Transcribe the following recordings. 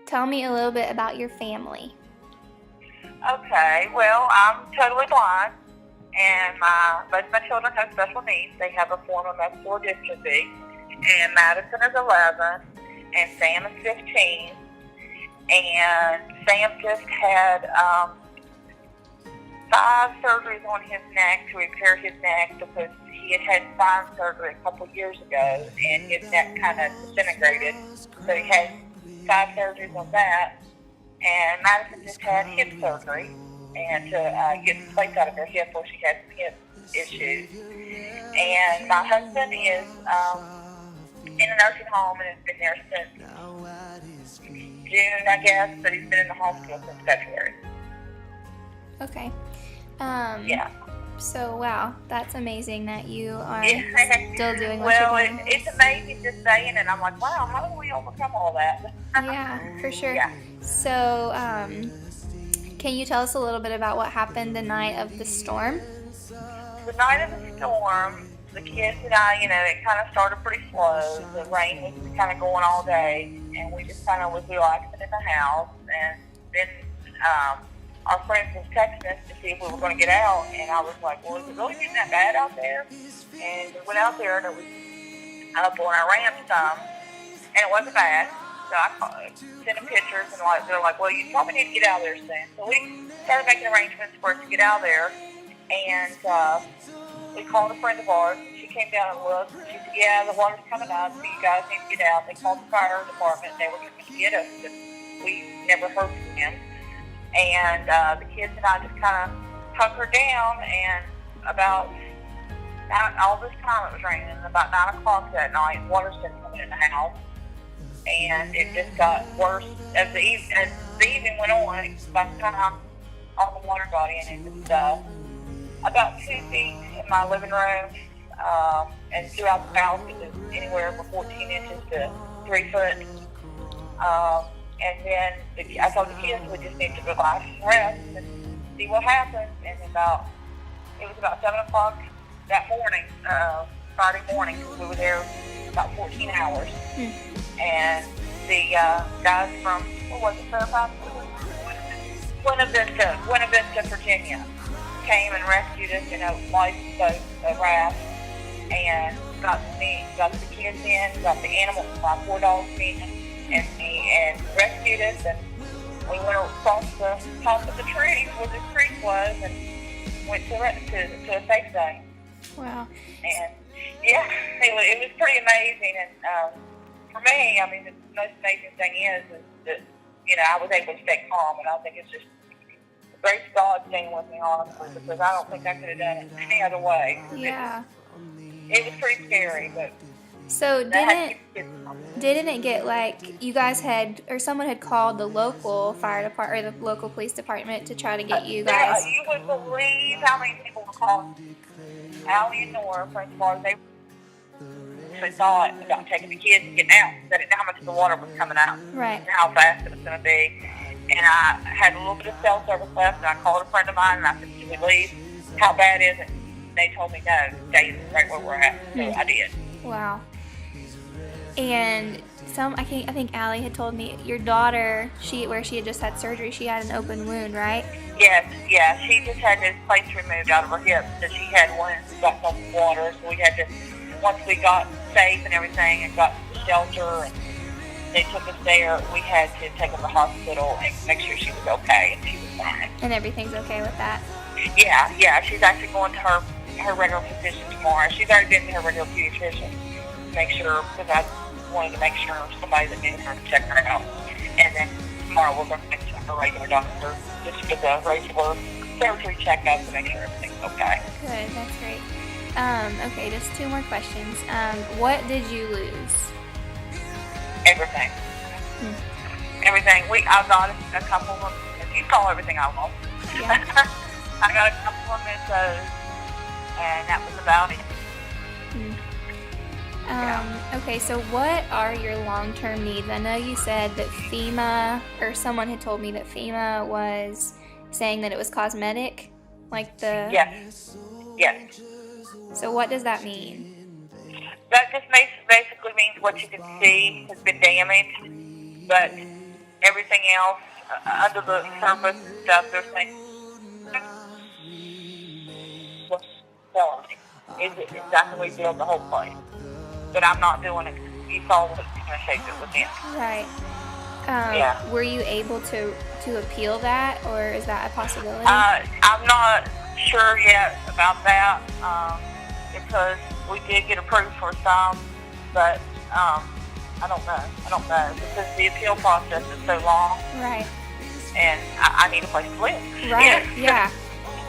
Tell me a little bit about your family. Okay, well, I'm totally blind, and both my children have special needs. They have a form of muscular dystrophy, and Madison is 11, and Sam is 15, and Sam just had 5 surgeries on his neck to repair his neck because he had spine surgery a couple years ago, and his neck kind of disintegrated, so he had 5 surgeries on that. And Madison just had hip surgery and to get some plates out of her hip where she had some hip issues. And my husband is in a nursing home and has been there since June, I guess, but he's been in the hospital since February. Okay. Yeah. So, wow, that's amazing that you are Yeah. still doing what Well, you're doing. it's amazing just saying it. I'm like, wow, how do we overcome all that? Yeah, for sure. Yeah. So, can you tell us a little bit about what happened the night of the storm? The night of the storm, the kids and I, it kind of started pretty slow. The rain was kind of going all day, and we just kind of was relaxing in the house. And then our friends was texting us to see if we were going to get out, and I was like, well, is it really getting that bad out there? And we went out there, and it was up on our ramp some, and it wasn't bad. So I sent them pictures, and they're like, well, you probably need to get out of there soon. So we started making arrangements for us to get out of there, and we called a friend of ours, and she came down and looked, and she said, yeah, the water's coming up, so you guys need to get out. They called the fire department, and they were going to get us, but we never heard from them. And the kids and I just kind of hunkered down, and about all this time it was raining, and about 9 o'clock that night, water started coming in the house. And it just got worse as the evening went on. By the time all the water got in, it was about 2 feet in my living room, and throughout the house it was anywhere from 14 inches to 3 foot. And then I told the kids we just need to relax and rest and see what happens. And it was about 7 o'clock that morning, Friday morning, because we were there about 14 hours. And the guys from, what was it, Fairfax? Buena Vista, Virginia, came and rescued us in a lifeboat, a raft, and got the kids in, got the animals, my 4 dogs in, and rescued us, and we went across the top of the tree where the creek was, and went to a safe zone. Wow. And yeah, it was pretty amazing, and for me, I mean, the most amazing thing is that, I was able to stay calm, and I think it's just the grace of God staying with me, honestly, because I don't think I could have done it any other way. Yeah. It was pretty scary, but... So didn't it get like you guys had, or someone had called the local fire department or the local police department to try to get you guys? You would believe how many people were calling. Allie and Nora, friends of ours, they thought about taking the kids and getting out. They didn't know how much of the water was coming out. Right. And how fast it was going to be. And I had a little bit of cell service left, and I called a friend of mine, and I said, should we leave? How bad is it? And they told me no, stay right where we're at. So I did. Wow. And I think Allie had told me your daughter, where she had just had surgery, she had an open wound, right? Yes, yeah. She just had his plates removed out of her hip, so she had one that got some water. So we had to, once we got safe and everything and got to the shelter and they took us there, we had to take her to the hospital and make sure she was okay, and she was fine. And everything's okay with that? Yeah. She's actually going to her regular physician tomorrow. She's already been to her regular pediatrician to make sure, because I wanted to make sure somebody that knew her to check her out. And then tomorrow we're going to make her regular doctor just for the regular surgery checkup to make sure everything's okay. Good, that's great. Okay, just 2 more questions. What did you lose? Everything. Everything. I got a couple of, if you call everything I lost. Yeah. I got a couple of mentos, and that was about it. Okay, so what are your long-term needs? I know you said that FEMA, or someone had told me that FEMA was saying that it was cosmetic, like the... Yes. So what does that mean? That just basically means what you can see has been damaged, but everything else under the surface and stuff, they're saying, what's telling me is it exactly rebuild the whole place. But I'm not doing it. You saw what's going to shape it within. Right. Yeah. Were you able to appeal that, or is that a possibility? I'm not sure yet about that because we did get approved for some, but I don't know because the appeal process is so long. Right. And I need a place to live. Right. Yeah.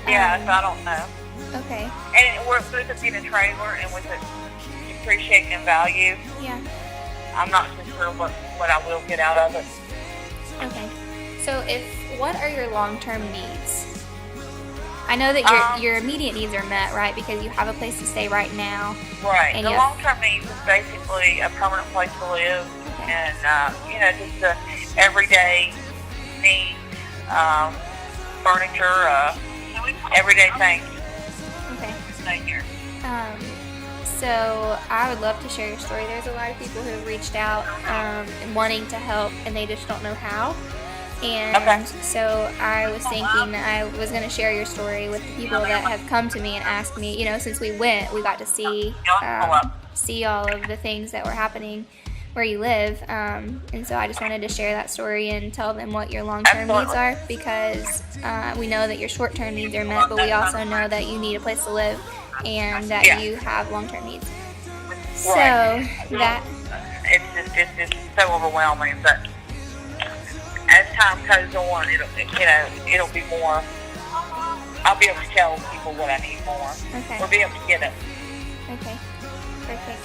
Yeah. So I don't know. Okay. And we're with it being a trailer and with it depreciating in value. Yeah. I'm not so sure what I will get out of it. Okay. So what are your long-term needs? I know that your immediate needs are met, right? Because you have a place to stay right now. Right. And The long-term needs is basically a permanent place to live, and just the everyday needs, furniture, everyday things. Okay. Stay here. So I would love to share your story. There's a lot of people who have reached out wanting to help, and they just don't know how. And so I was thinking that I was going to share your story with the people that have come to me and asked me, since we went, we got to see all of the things that were happening where you live. And so I just wanted to share that story and tell them what your long-term needs are, because we know that your short-term needs are met, but we also know that you need a place to live and that you have long-term needs. Right. So that it's just so overwhelming, but as time goes on, it'll be more. I'll be able to tell people what I need more. Okay. We'll be able to get it. Okay. Perfect.